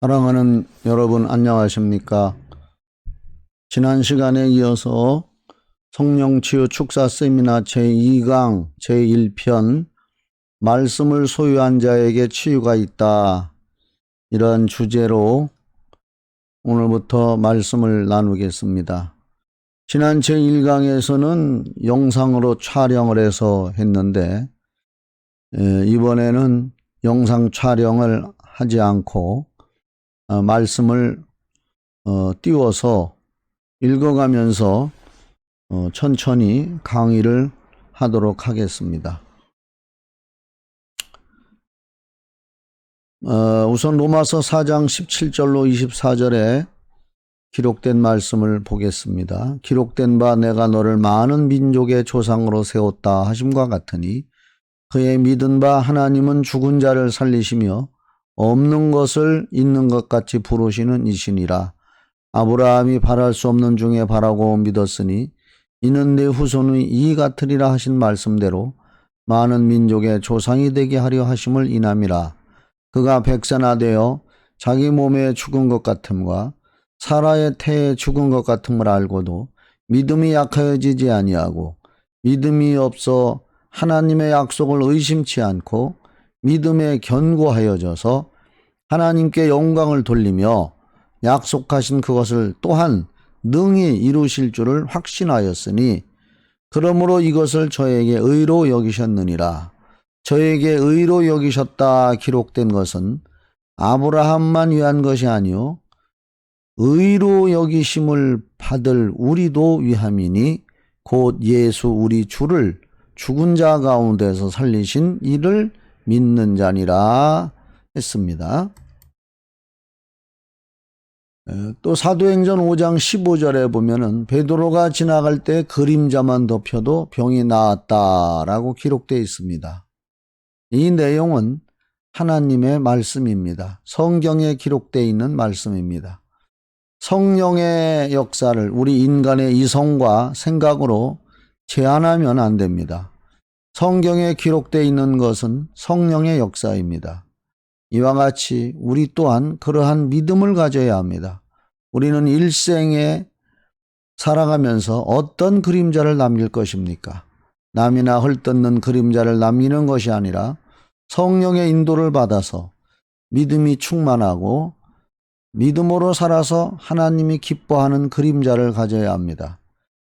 사랑하는 여러분 안녕하십니까? 지난 시간에 이어서 성령치유 축사 세미나 제2강 제1편 말씀을 소유한 자에게 치유가 있다, 이런 주제로 오늘부터 말씀을 나누겠습니다. 지난 제1강에서는 영상으로 촬영을 해서 했는데 이번에는 영상 촬영을 하지 않고 말씀을 띄워서 읽어가면서 천천히 강의를 하도록 하겠습니다. 우선 로마서 4장 17절로 24절에 기록된 말씀을 보겠습니다. 기록된 바 내가 너를 많은 민족의 조상으로 세웠다 하심과 같으니 그의 믿은 바 하나님은 죽은 자를 살리시며 없는 것을 있는 것 같이 부르시는 이시니라. 아브라함이 바랄 수 없는 중에 바라고 믿었으니 이는 내 후손의 이 같으리라 하신 말씀대로 많은 민족의 조상이 되게 하려 하심을 인함이라. 그가 백세나 되어 자기 몸에 죽은 것 같음과 사라의 태에 죽은 것 같음을 알고도 믿음이 약하여지지 아니하고 믿음이 없어 하나님의 약속을 의심치 않고 믿음에 견고하여져서 하나님께 영광을 돌리며 약속하신 그것을 또한 능히 이루실 줄을 확신하였으니 그러므로 이것을 저에게 의로 여기셨느니라. 저에게 의로 여기셨다 기록된 것은 아브라함만 위한 것이 아니요 의로 여기심을 받을 우리도 위함이니 곧 예수 우리 주를 죽은 자 가운데서 살리신 이를 믿는 자니라 했습니다. 또 사도행전 5장 15절에 보면은 베드로가 지나갈 때 그림자만 덮여도 병이 나았다라고 기록되어 있습니다. 이 내용은 하나님의 말씀입니다. 성경에 기록되어 있는 말씀입니다. 성령의 역사를 우리 인간의 이성과 생각으로 제한하면 안 됩니다. 성경에 기록되어 있는 것은 성령의 역사입니다. 이와 같이 우리 또한 그러한 믿음을 가져야 합니다. 우리는 일생에 살아가면서 어떤 그림자를 남길 것입니까? 남이나 헐뜯는 그림자를 남기는 것이 아니라 성령의 인도를 받아서 믿음이 충만하고 믿음으로 살아서 하나님이 기뻐하는 그림자를 가져야 합니다.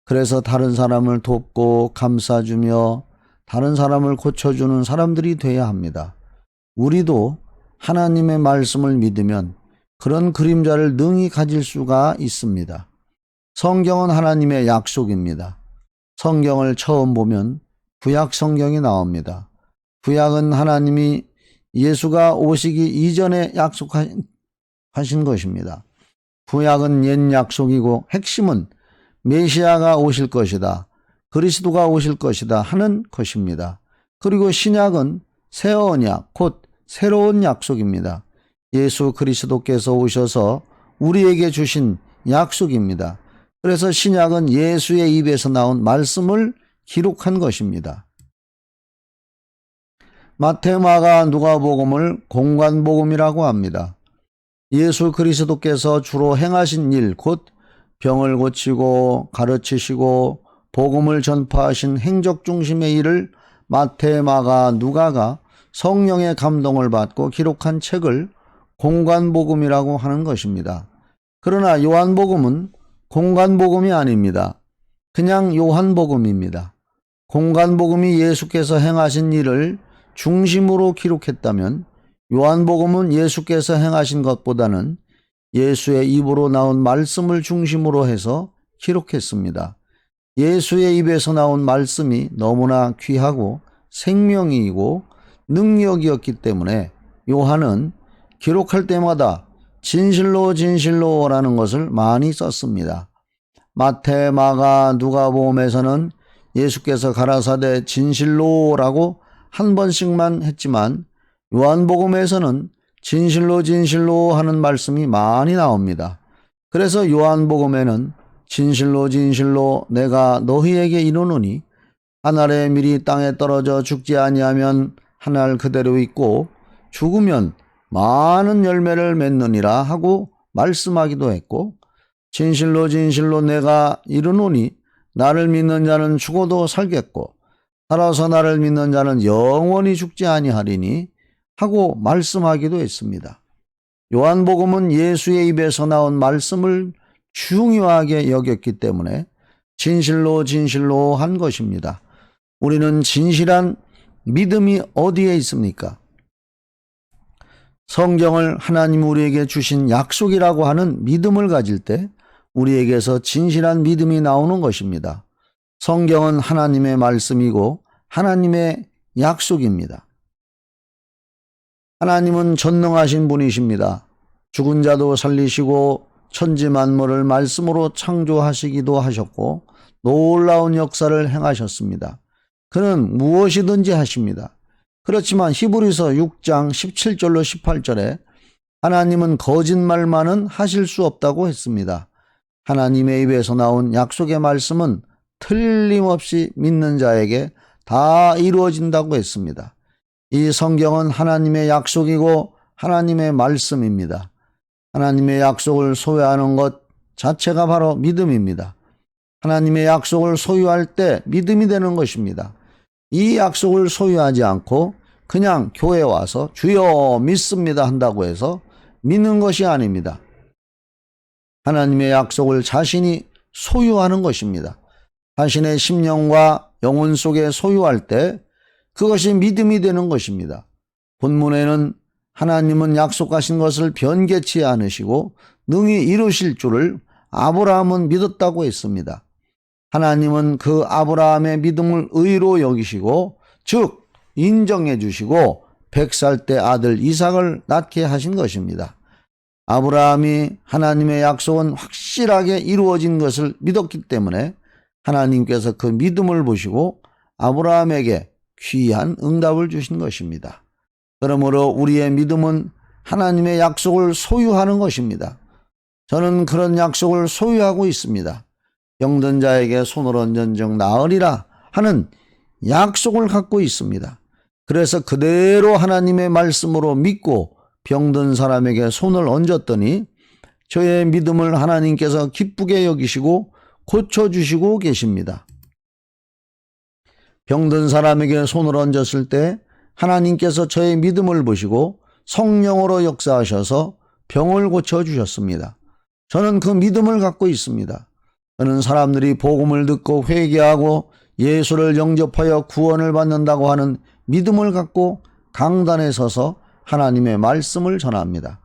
그래서 다른 사람을 돕고 감싸주며 다른 사람을 고쳐주는 사람들이 돼야 합니다. 우리도 하나님의 말씀을 믿으면 그런 그림자를 능히 가질 수가 있습니다. 성경은 하나님의 약속입니다. 성경을 처음 보면 구약 성경이 나옵니다. 구약은 하나님이 예수가 오시기 이전에 약속하신 것입니다. 구약은 옛 약속이고 핵심은 메시아가 오실 것이다, 그리스도가 오실 것이다 하는 것입니다. 그리고 신약은 새 언약, 곧 새로운 약속입니다. 예수 그리스도께서 오셔서 우리에게 주신 약속입니다. 그래서 신약은 예수의 입에서 나온 말씀을 기록한 것입니다. 마태, 마가, 누가복음을 공관복음이라고 합니다. 예수 그리스도께서 주로 행하신 일, 곧 병을 고치고 가르치시고 복음을 전파하신 행적 중심의 일을 마태, 마가, 누가가 성령의 감동을 받고 기록한 책을 공관복음이라고 하는 것입니다. 그러나 요한복음은 공관복음이 아닙니다. 그냥 요한복음입니다. 공관복음이 예수께서 행하신 일을 중심으로 기록했다면 요한복음은 예수께서 행하신 것보다는 예수의 입으로 나온 말씀을 중심으로 해서 기록했습니다. 예수의 입에서 나온 말씀이 너무나 귀하고 생명이고 능력이었기 때문에 요한은 기록할 때마다 진실로 진실로라는 것을 많이 썼습니다. 마태, 마가, 누가복음에서는 예수께서 가라사대 진실로라고 한 번씩만 했지만 요한복음에서는 진실로 진실로 하는 말씀이 많이 나옵니다. 그래서 요한복음에는 진실로 진실로 내가 너희에게 이르노니 한 알의 밀이 땅에 떨어져 죽지 아니하면 한 알 그대로 있고 죽으면 많은 열매를 맺느니라 하고 말씀하기도 했고, 진실로 진실로 내가 이르노니 나를 믿는 자는 죽어도 살겠고 살아서 나를 믿는 자는 영원히 죽지 아니하리니 하고 말씀하기도 했습니다. 요한복음은 예수의 입에서 나온 말씀을 중요하게 여겼기 때문에 진실로 진실로 한 것입니다. 우리는 진실한 믿음이 어디에 있습니까? 성경을 하나님 우리에게 주신 약속이라고 하는 믿음을 가질 때 우리에게서 진실한 믿음이 나오는 것입니다. 성경은 하나님의 말씀이고 하나님의 약속입니다. 하나님은 전능하신 분이십니다. 죽은 자도 살리시고 천지 만물을 말씀으로 창조하시기도 하셨고 놀라운 역사를 행하셨습니다. 그는 무엇이든지 하십니다. 그렇지만 히브리서 6장 17절로 18절에 하나님은 거짓말만은 하실 수 없다고 했습니다. 하나님의 입에서 나온 약속의 말씀은 틀림없이 믿는 자에게 다 이루어진다고 했습니다. 이 성경은 하나님의 약속이고 하나님의 말씀입니다. 하나님의 약속을 소유하는 것 자체가 바로 믿음입니다. 하나님의 약속을 소유할 때 믿음이 되는 것입니다. 이 약속을 소유하지 않고 그냥 교회에 와서 주여 믿습니다 한다고 해서 믿는 것이 아닙니다. 하나님의 약속을 자신이 소유하는 것입니다. 자신의 심령과 영혼 속에 소유할 때 그것이 믿음이 되는 것입니다. 본문에는 하나님은 약속하신 것을 변개치 않으시고 능히 이루실 줄을 아브라함은 믿었다고 했습니다. 하나님은 그 아브라함의 믿음을 의로 여기시고 즉 인정해 주시고 100살 때 아들 이삭을 낳게 하신 것입니다. 아브라함이 하나님의 약속은 확실하게 이루어진 것을 믿었기 때문에 하나님께서 그 믿음을 보시고 아브라함에게 귀한 응답을 주신 것입니다. 그러므로 우리의 믿음은 하나님의 약속을 소유하는 것입니다. 저는 그런 약속을 소유하고 있습니다. 병든 자에게 손을 얹은 즉 나으리라 하는 약속을 갖고 있습니다. 그래서 그대로 하나님의 말씀으로 믿고 병든 사람에게 손을 얹었더니 저의 믿음을 하나님께서 기쁘게 여기시고 고쳐주시고 계십니다. 병든 사람에게 손을 얹었을 때 하나님께서 저의 믿음을 보시고 성령으로 역사하셔서 병을 고쳐주셨습니다. 저는 그 믿음을 갖고 있습니다. 저는 사람들이 복음을 듣고 회개하고 예수를 영접하여 구원을 받는다고 하는 믿음을 갖고 강단에 서서 하나님의 말씀을 전합니다.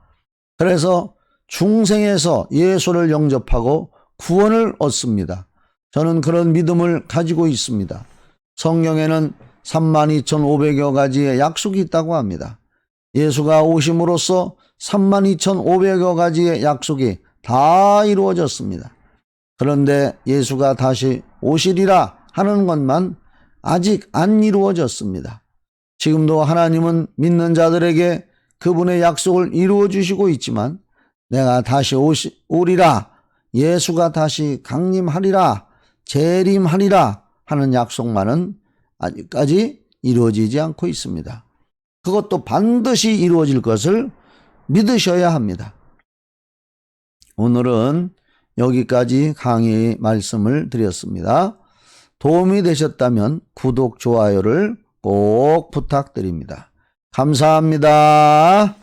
그래서 중생에서 예수를 영접하고 구원을 얻습니다. 저는 그런 믿음을 가지고 있습니다. 성경에는 32,500여 가지의 약속이 있다고 합니다. 예수가 오심으로써 32,500여 가지의 약속이 다 이루어졌습니다. 그런데 예수가 다시 오시리라 하는 것만 아직 안 이루어졌습니다. 지금도 하나님은 믿는 자들에게 그분의 약속을 이루어 주시고 있지만 내가 다시 오리라, 예수가 다시 강림하리라, 재림하리라 하는 약속만은 아직까지 이루어지지 않고 있습니다. 그것도 반드시 이루어질 것을 믿으셔야 합니다. 오늘은 여기까지 강의 말씀을 드렸습니다. 도움이 되셨다면 구독, 좋아요를 꼭 부탁드립니다. 감사합니다.